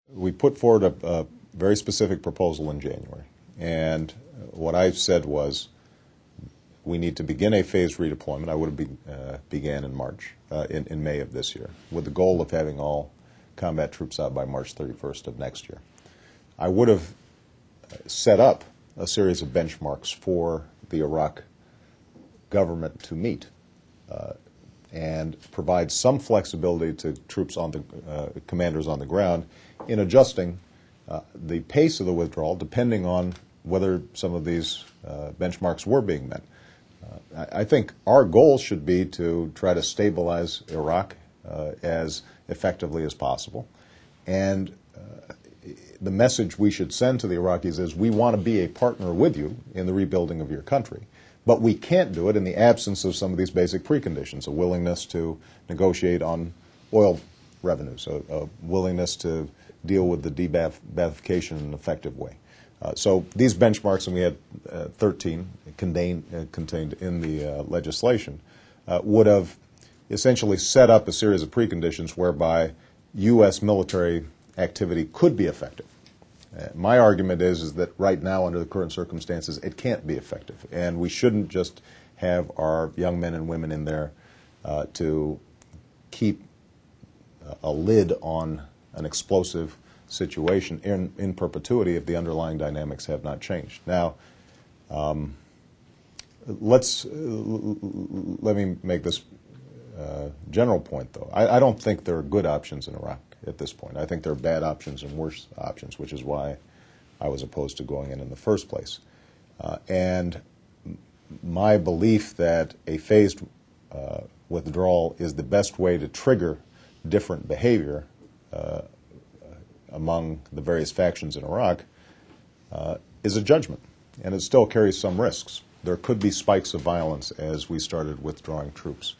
We put forward a very specific proposal in January, and what I said was we need to begin a phased redeployment. I would have began in March, in May of this year, with the goal of having all combat troops out by March 31st of next year. I would have set up a series of benchmarks for the Iraq government to meet and provide some flexibility to troops on the commanders on the ground in adjusting the pace of the withdrawal depending on whether some of these benchmarks were being met. I think our goal should be to try to stabilize Iraq as effectively as possible. And the message we should send to the Iraqis is we want to be a partner with you in the rebuilding of your country. But we can't do it in the absence of some of these basic preconditions, a willingness to negotiate on oil revenues, a willingness to deal with the de-Baathification in an effective way. So these benchmarks, and we had 13 contained in the legislation, would have essentially set up a series of preconditions whereby U.S. military activity could be effective. My argument is that right now, under the current circumstances, it can't be effective, and we shouldn't just have our young men and women in there to keep a lid on an explosive situation in perpetuity if the underlying dynamics have not changed. Now, let me make this general point, though. I don't think there are good options in Iraq at this point. I think there are bad options and worse options, which is why I was opposed to going in the first place. And my belief that a phased withdrawal is the best way to trigger different behavior among the various factions in Iraq is a judgment, and it still carries some risks. There could be spikes of violence as we started withdrawing troops.